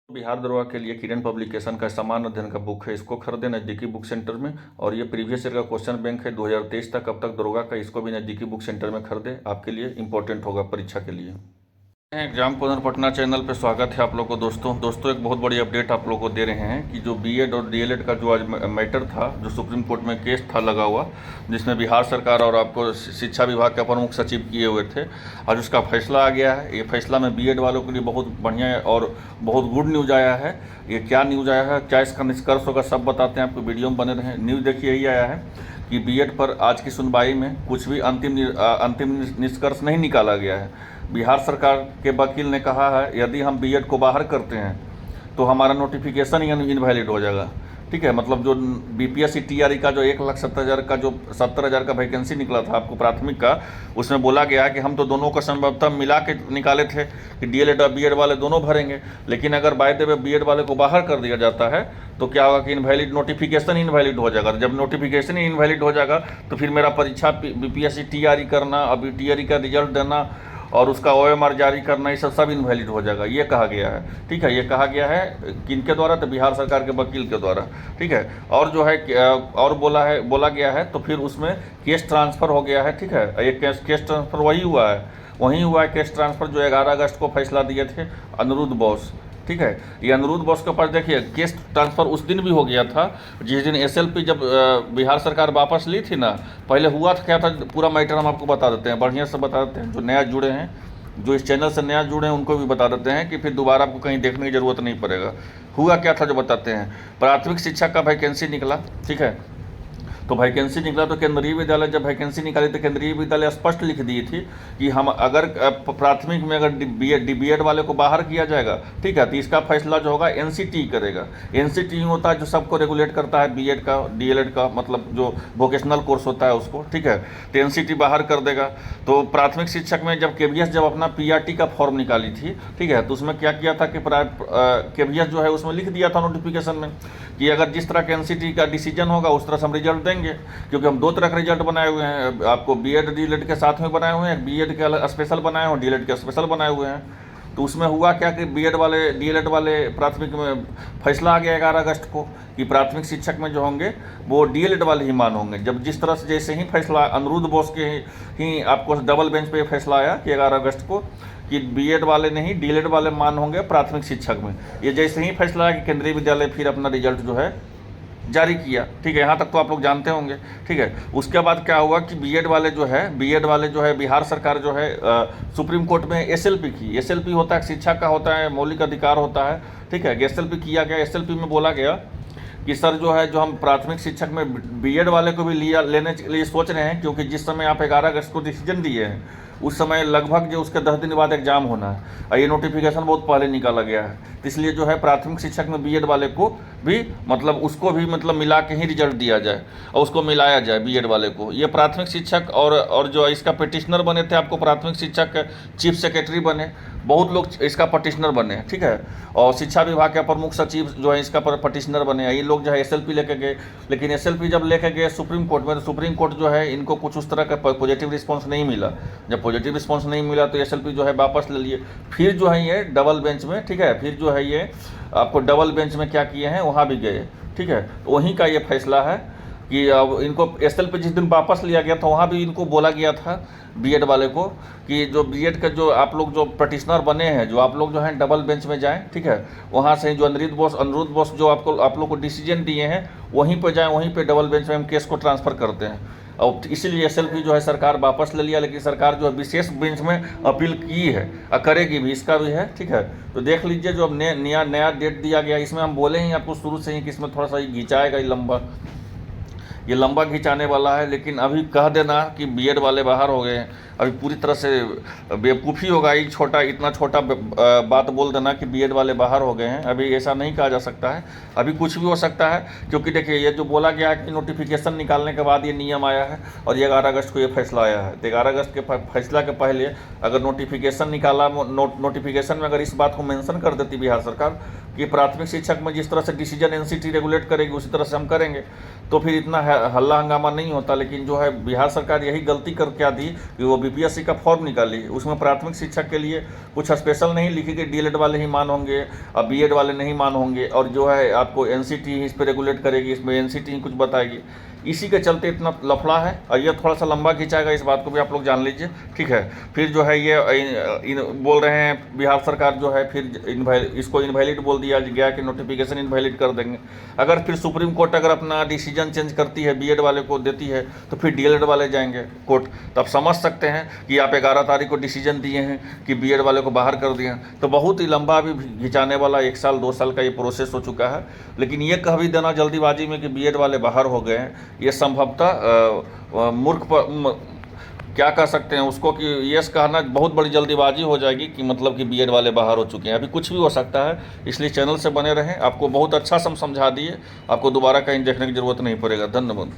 बिहार दरोगा के लिए किरण पब्लिकेशन का सामान्य अध्ययन का बुक है, इसको खरीदें नज़दीकी बुक सेंटर में। और ये प्रीवियस ईयर का क्वेश्चन बैंक है 2023 तक अब तक दरोगा का, इसको भी नज़दीकी बुक सेंटर में खरीदें, आपके लिए इंपॉर्टेंट होगा परीक्षा के लिए। एग्जाम कॉर्नर पटना चैनल पे स्वागत है आप लोग को। दोस्तों एक बहुत बड़ी अपडेट आप लोग को दे रहे हैं कि जो बीएड और डीएलएड का जो आज मैटर था, जो सुप्रीम कोर्ट में केस था लगा हुआ, जिसमें बिहार सरकार और आपको शिक्षा विभाग के प्रमुख सचिव किए हुए थे, आज उसका फैसला आ गया है। ये फैसला में बीएड वालों के लिए बहुत बढ़िया और बहुत गुड न्यूज़ आया है। ये क्या न्यूज़ आया है, क्या इसका निष्कर्ष होगा, सब बताते हैं आपको, वीडियो में बने रहें। न्यूज़ देखिए यही आया है कि बीएड पर आज की सुनवाई में कुछ भी अंतिम निष्कर्ष नहीं निकाला गया है। बिहार सरकार के वकील ने कहा है यदि हम बीएड को बाहर करते हैं तो हमारा नोटिफिकेशन ही इनवैलिड हो जाएगा। ठीक है, मतलब जो बीपीएससी टीआरई का जो 1,70,000 का जो 70,000 का वैकेंसी निकला था आपको प्राथमिक का, उसमें बोला गया है कि हम तो दोनों का संभवतः मिला के निकाले थे कि डीएलएड और बीएड वाले दोनों भरेंगे, लेकिन अगर बाय द वे बीएड वाले को बाहर कर दिया जाता है तो क्या होगा कि इनवैलिड नोटिफिकेशन इनवैलिड हो जाएगा। जब नोटिफिकेशन ही इनवैलिड हो जाएगा तो फिर मेरा परीक्षा बीपीएससी टीआरई करना, अभी टीआरई का रिजल्ट देना और उसका ओएमआर जारी करना, ये सब इनवैलिड हो जाएगा, ये कहा गया है। ठीक है, ये कहा गया है किनके द्वारा, तो बिहार सरकार के वकील के द्वारा। ठीक है, और जो है और बोला गया है तो फिर उसमें केस ट्रांसफ़र हो गया है। ठीक है, ये केस ट्रांसफ़र वही हुआ है केस ट्रांसफ़र जो 11 अगस्त को फैसला दिए थे अनिरुद्ध बोस। ठीक है, ये अनिरुद्ध बोस के पास देखिए केस ट्रांसफ़र उस दिन भी हो गया था जिस दिन एसएलपी जब बिहार सरकार वापस ली थी ना। पहले हुआ था क्या था, पूरा मैटर हम आपको बता देते हैं, बढ़िया से बता देते हैं। जो नया जुड़े हैं, जो इस चैनल से नया जुड़े हैं, उनको भी बता देते हैं कि फिर दोबारा आपको कहीं देखने की ज़रूरत नहीं पड़ेगा। हुआ क्या था जो बताते हैं। प्राथमिक शिक्षक का वैकेंसी निकला। ठीक है, तो वैकेंसी निकला तो केंद्रीय विद्यालय जब वैकेंसी निकाली तो केंद्रीय विद्यालय स्पष्ट लिख दी थी कि हम अगर प्राथमिक में अगर बीएड वाले को बाहर किया जाएगा, ठीक है, तो इसका फैसला जो होगा एनसीटी करेगा। एनसीटी होता है जो सबको रेगुलेट करता है, बीएड का डीएलएड का, मतलब जो वोकेशनल कोर्स होता है उसको। ठीक है, तो एनसीटी बाहर कर देगा। तो प्राथमिक शिक्षक में जब केवीएस जब अपना पीआरटी का फॉर्म निकाली थी, ठीक है, तो उसमें क्या किया था कि केवीएस जो है उसमें लिख दिया था नोटिफिकेशन में कि अगर जिस तरह के एनसीटी का डिसीजन होगा उस तरह से हम रिजल्ट देंगे, क्योंकि हम दो तरह का रिजल्ट बनाए हुए हैं, आपको बीएड डीएलएड के साथ में बनाए हुए हैं, बीएड के अलग स्पेशल बनाए हुए हैं, डीएलएड के स्पेशल बनाए हुए हैं। तो उसमें हुआ क्या कि बीएड वाले डीएलएड वाले प्राथमिक में फैसला आ गया 11 अगस्त को कि प्राथमिक शिक्षक में जो होंगे वो डीएलएड वाले ही मान होंगे। जब जिस तरह से जैसे ही फैसला अनिरुद्ध बोस के ही आपको डबल बेंच पे फैसला आया कि 11 अगस्त को कि बीएड वाले नहीं डीएलएड वाले मान होंगे प्राथमिक शिक्षक में, ये जैसे ही फैसला आया कि केंद्रीय विद्यालय फिर अपना रिजल्ट जो है जारी किया। ठीक है, यहाँ तक तो आप लोग जानते होंगे। ठीक है, उसके बाद क्या हुआ कि बीएड वाले जो है बिहार सरकार जो है सुप्रीम कोर्ट में एसएलपी की। एसएलपी होता है शिक्षा का, होता है मौलिक अधिकार होता है। ठीक है, एसएलपी किया गया। एसएलपी में बोला गया कि सर जो है जो हम प्राथमिक शिक्षक में बीएड वाले को भी लेने के लिए सोच रहे हैं, क्योंकि जिस समय आप 11 अगस्त को डिसीजन दिए हैं उस समय लगभग जो उसके 10 दिन बाद एग्जाम होना है और ये नोटिफिकेशन बहुत पहले निकाला गया है, तो इसलिए जो है प्राथमिक शिक्षक में बीएड वाले को भी मतलब उसको भी मतलब मिला के ही रिजल्ट दिया जाए और उसको मिलाया जाए बीएड वाले को। ये प्राथमिक शिक्षक और जो इसका पिटिशनर बने थे आपको प्राथमिक शिक्षक चीफ सेक्रेटरी बने, बहुत लोग इसका पटिशनर बने। ठीक है, और शिक्षा विभाग के प्रमुख सचिव जो है इसका पटिशनर बने। ये लोग जो है एसएलपी लेके गए, लेकिन एसएलपी जब लेके गए सुप्रीम कोर्ट में तो सुप्रीम कोर्ट जो है इनको कुछ उस तरह का पॉजिटिव रिस्पॉन्स नहीं मिला। जब पॉजिटिव रिस्पॉन्स नहीं मिला तो एसएलपी जो है वापस ले लिए। फिर जो है ये डबल बेंच में, ठीक है, फिर जो है ये आपको डबल बेंच में क्या किए हैं वहाँ भी गए। ठीक है, तो वहीं का ये फैसला है कि अब इनको एसएलपी जिस दिन वापस लिया गया था वहाँ भी इनको बोला गया था बीएड वाले को कि जो बीएड का जो आप लोग जो पटिशनर बने हैं, जो आप लोग जो हैं डबल बेंच में जाएं। ठीक है, वहाँ से जो अनिरुद्ध बोस जो आप लोग को डिसीजन दिए हैं वहीं पर जाएं, वहीं पे डबल बेंच में हम केस को ट्रांसफ़र करते हैं। और इसीलिए एसएलपी जो है सरकार वापस ले लिया, लेकिन सरकार जो है विशेष बेंच में अपील की है और करेगी भी, इसका भी है। ठीक है, तो देख लीजिए जो अब नया डेट दिया गया, इसमें हम बोले ही आपको शुरू से ही कि इसमें थोड़ा सा घिंचाएगा, ये लंबा खिंचाने वाला है। लेकिन अभी कह देना कि बीएड वाले बाहर हो गए हैं, अभी पूरी तरह से बेवकूफ़ी होगा। इतना छोटा बात बोल देना कि बीएड वाले बाहर हो गए हैं, अभी ऐसा नहीं कहा जा सकता है। अभी कुछ भी हो सकता है, क्योंकि देखिए ये जो बोला गया है कि नोटिफिकेशन निकालने के बाद ये नियम आया है और ये 11 अगस्त को ये फैसला आया है। तो 11 अगस्त के फैसला के पहले अगर नोटिफिकेशन निकाला, नोटिफिकेशन में अगर इस बात को मेंशन कर देती बिहार सरकार कि प्राथमिक शिक्षक में जिस तरह से डिसीजन एनसीटी रेगुलेट करेगी उसी तरह से हम करेंगे, तो फिर इतना हल्ला हंगामा नहीं होता। लेकिन जो है बिहार सरकार यही गलती कर क्या दी कि वो बीपीएससी का फॉर्म निकाली, उसमें प्राथमिक शिक्षक के लिए कुछ स्पेशल नहीं लिखी कि डीएलएड वाले ही मान होंगे और बीएड वाले नहीं मान होंगे, और जो है आपको एनसीटी ही इस पर रेगुलेट करेगी, इसमें एनसीटी ही कुछ बताएगी। इसी के चलते इतना लफड़ा है, और ये थोड़ा सा लंबा खिंचाएगा, इस बात को भी आप लोग जान लीजिए, ठीक है। फिर जो है ये बोल रहे हैं बिहार सरकार जो है फिर इसको इनवैलिड बोल दिया गया कि नोटिफिकेशन इनवैलिड कर देंगे। अगर फिर सुप्रीम कोर्ट अगर अपना डिसीजन चेंज करती है, बीएड वाले को देती है, तो फिर डीएलएड वाले जाएंगे कोर्ट। तो आप समझ सकते हैं कि आप 11 तारीख को डिसीजन दिए हैं कि बीएड वाले को बाहर कर दिए, तो बहुत ही लंबा भी खिंचाने वाला 1 साल 2 साल का ये प्रोसेस हो चुका है। लेकिन ये कह भी देना जल्दीबाजी में कि बीएड वाले बाहर हो गए हैं, ये संभवतः मूर्ख क्या कह सकते हैं उसको कि यस कहना बहुत बड़ी जल्दीबाजी हो जाएगी कि मतलब कि बीएड वाले बाहर हो चुके हैं। अभी कुछ भी हो सकता है, इसलिए चैनल से बने रहें। आपको बहुत अच्छा समझा दिए, आपको दोबारा कहीं देखने की ज़रूरत नहीं पड़ेगा। धन्यवाद।